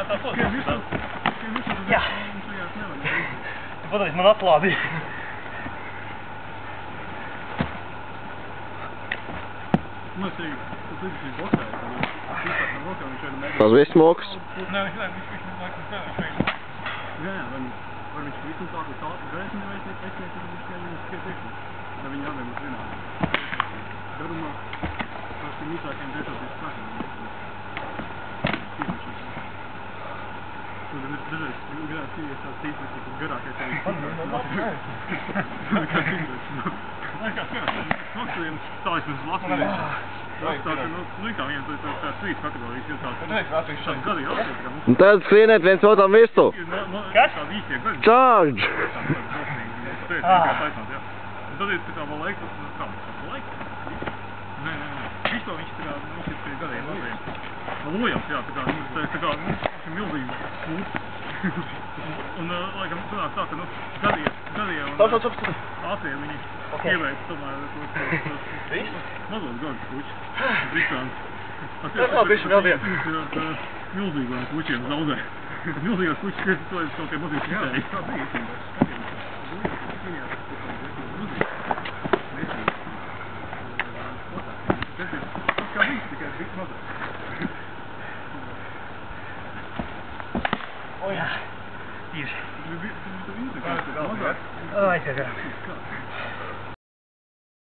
tā foto. Jā. Patreiz man atklādi. Tas viss mokas? Nē, viņš laikam spēlē. Jā, vai viņš visu sāku tādu gaismu, vai es neesmu viņš priekšā. Vai viņi abiem būs vienādi. Garumā, tās ir mīsākiem tiešoties sākumā. Dažreiz grāt cīvies tās tīsnes, kas garākais arī kā cīvies. Nē, kā skatās, smaksājiem stājas mēs Latvijas. Tas tā, ka, kā viņiem tā trīs kategorijas ir tāds gadi jāsaka. Un tad skrieniet viens otram virsū. Kas? Charge! Tad ir tā kā vēl laika, kā mums tā laika? Nē. Vispār viņš tā kā, mums ir pie gadiem labiem. Lojams, jā, tā kā, mums ir milzīgi kūts. Un, laikam, sanāk tā, ka, gadiem un ātrie viņi ieveic tomēr mazos gadus kuķi. Bristāns. Tas vēl bišķi vēl vien. Milzīgām kuķiem zaudē. Milzīgās kuķis piesatojas kaut tie mazīgi citēji. Jā, tā bija īstenībā. Tas kā viņš tikai viss mazāk. O jā, tīši. Tas ir mazāk. Ai, kā garām.